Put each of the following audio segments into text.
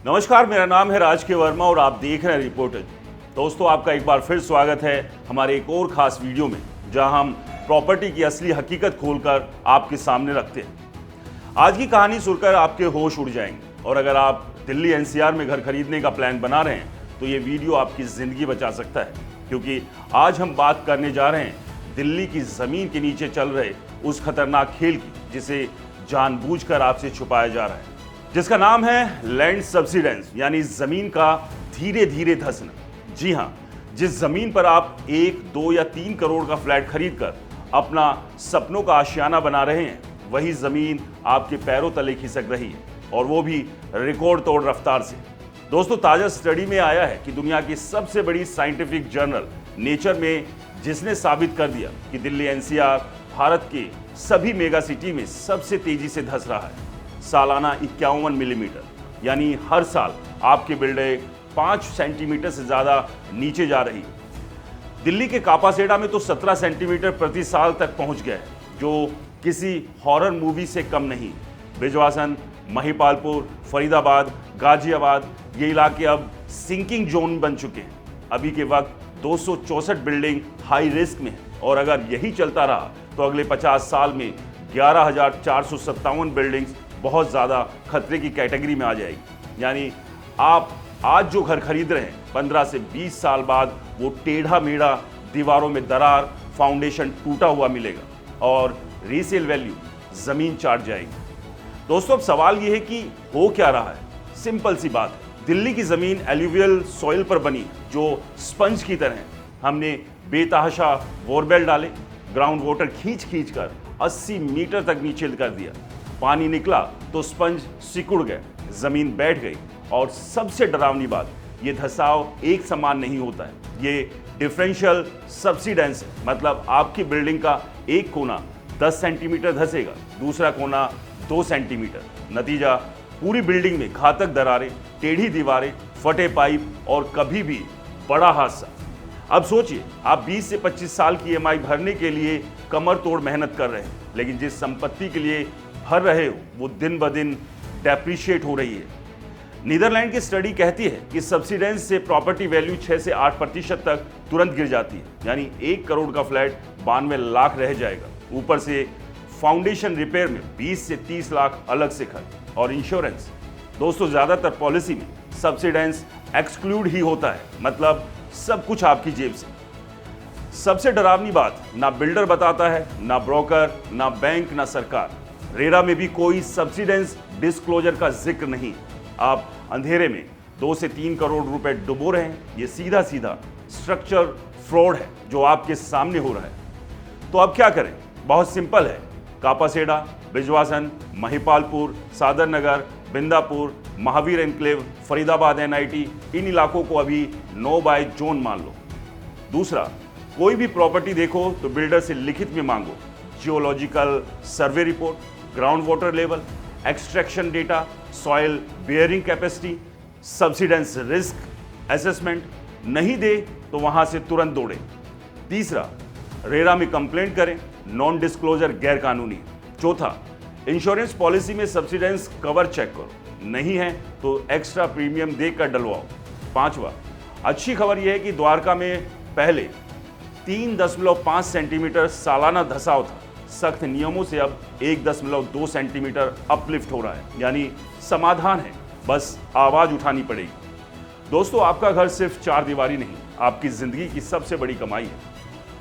नमस्कार, मेरा नाम है राज के वर्मा और आप देख रहे हैं रिपोर्टर। दोस्तों, आपका एक बार फिर स्वागत है हमारे एक और खास वीडियो में, जहां हम प्रॉपर्टी की असली हकीकत खोलकर आपके सामने रखते हैं। आज की कहानी सुनकर आपके होश उड़ जाएंगे और अगर आप दिल्ली एनसीआर में घर खरीदने का प्लान बना रहे हैं तो ये वीडियो आपकी जिंदगी बचा सकता है, क्योंकि आज हम बात करने जा रहे हैं दिल्ली की जमीन के नीचे चल रहे उस खतरनाक खेल की जिसे जानबूझकर आपसे छुपाया जा रहा है, जिसका नाम है लैंड सब्सिडेंस, यानी जमीन का धीरे धीरे धंसना। जी हां, जिस जमीन पर आप 1, 2 या 3 करोड़ का फ्लैट खरीदकर अपना सपनों का आशियाना बना रहे हैं, वही जमीन आपके पैरों तले खिसक रही है, और वो भी रिकॉर्ड तोड़ रफ्तार से। दोस्तों, ताजा स्टडी में आया है कि दुनिया की सबसे बड़ी साइंटिफिक जर्नल नेचर में जिसने साबित कर दिया कि दिल्ली एनसीआर भारत के सभी मेगा सिटी में सबसे तेजी से धंस रहा है। सालाना 51 मिलीमीटर, यानी हर साल आपकी बिल्डिंग 5 सेंटीमीटर से ज्यादा नीचे जा रही है। दिल्ली के कापासेडा में तो 17 सेंटीमीटर प्रति साल तक पहुंच गया है, जो किसी हॉरर मूवी से कम नहीं। बिजवासन, महिपालपुर, फरीदाबाद, गाजियाबाद, ये इलाके अब सिंकिंग जोन बन चुके हैं। अभी के वक्त 264 बिल्डिंग हाई रिस्क में है, और अगर यही चलता रहा तो अगले 50 साल में 11,457 बिल्डिंग्स बहुत ज़्यादा खतरे की कैटेगरी में आ जाएगी। यानी आप आज जो घर खरीद रहे हैं, 15 से 20 साल बाद वो टेढ़ा मेढ़ा, दीवारों में दरार, फाउंडेशन टूटा हुआ मिलेगा और रीसेल वैल्यू ज़मीन चाट जाएगी। दोस्तों, अब सवाल ये है कि हो क्या रहा है। सिंपल सी बात है, दिल्ली की ज़मीन एल्यूवियल सॉइल पर बनी, जो स्पंज की तरह है। हमने बेतहाशा बोरवेल डाले, ग्राउंड वाटर खींच खींच कर 80 मीटर तक नीचे कर दिया। पानी निकला तो स्पंज सिकुड़ गए, जमीन बैठ गई, और सबसे डरावनी बात, ये धंसाव एक समान नहीं होता है, ये डिफरेंशियल सब्सिडेंस है। मतलब आपकी बिल्डिंग का एक कोना 10 सेंटीमीटर धंसेगा, दूसरा कोना 2 सेंटीमीटर। नतीजा, पूरी बिल्डिंग में घातक दरारें, टेढ़ी दीवारें, फटे पाइप और कभी भी बड़ा हादसा। अब सोचिए, आप 20 से 25 साल की ईएमआई भरने के लिए कमर तोड़ मेहनत कर रहे हैं, लेकिन जिस संपत्ति के लिए भर रहे हो वो दिन ब दिन डेप्रिशिएट हो रही है। नीदरलैंड की स्टडी कहती है कि सब्सिडेंस से प्रॉपर्टी वैल्यू 6 से 8% तक तुरंत गिर जाती है। यानी 1 करोड़ का फ्लैट 92 लाख रह जाएगा। ऊपर से फाउंडेशन रिपेयर में 20 से 30 लाख अलग से खर्च, और इंश्योरेंस। दोस्तों, ज्यादातर पॉलिसी में सब्सिडेंस एक्सक्लूड ही होता है, मतलब सब कुछ आपकी जेब से। सबसे डरावनी बात, ना बिल्डर बताता है, ना ब्रोकर, ना बैंक, ना सरकार। रेरा में भी कोई सब्सिडेंस डिस्क्लोजर का जिक्र नहीं। आप अंधेरे में 2 से 3 करोड़ रुपए डुबो रहे हैं। ये सीधा सीधा स्ट्रक्चर फ्रॉड है जो आपके सामने हो रहा है। तो अब क्या करें? बहुत सिंपल है। कापासेडा, बिजवासन, महिपालपुर, सादर नगर, बिंदापुर, महावीर एनक्लेव, फरीदाबाद एनआईटी, इन इलाकों को अभी नो बाय जोन मान लो। दूसरा, कोई भी प्रॉपर्टी देखो तो बिल्डर से लिखित में मांगो geological survey report, ground water level, extraction data, soil bearing capacity, subsidence risk assessment. नहीं दे तो वहां से तुरंत दौड़े। तीसरा, रेरा में कंप्लेंट करें, नॉन डिस्क्लोजर गैर कानूनी। चौथा, इंश्योरेंस पॉलिसी में सब्सिडेंस कवर चेक करो, नहीं है तो एक्स्ट्रा प्रीमियम देकर डलवाओ। पांचवा, अच्छी खबर यह है कि द्वारका में पहले 3.5 सेंटीमीटर सालाना धंसाव था। सख्त नियमों से अब 1.2 सेंटीमीटर अपलिफ्ट हो रहा है। यानी समाधान है, बस आवाज उठानी पड़ेगी। दोस्तों, आपका घर सिर्फ 4 दीवारी नहीं, आपकी जिंदगी की सबसे बड़ी कमाई है।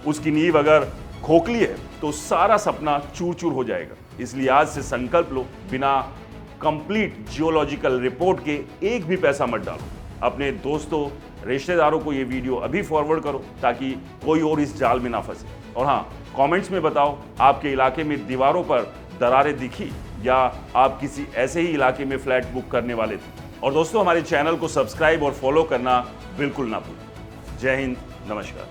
उसकी नींव अगर खोखली है तो सारा सपना चूर चूर हो जाएगा। इसलिए आज से संकल्प लो, बिना कंप्लीट जियोलॉजिकल रिपोर्ट के एक भी पैसा मत डालो। अपने दोस्तों, रिश्तेदारों को ये वीडियो अभी फॉरवर्ड करो ताकि कोई और इस जाल में ना फंसे। और हाँ, कमेंट्स में बताओ आपके इलाके में दीवारों पर दरारें दिखी, या आप किसी ऐसे ही इलाके में फ्लैट बुक करने वाले थे। और दोस्तों, हमारे चैनल को सब्सक्राइब और फॉलो करना बिल्कुल ना भूलें। जय हिंद, नमस्कार।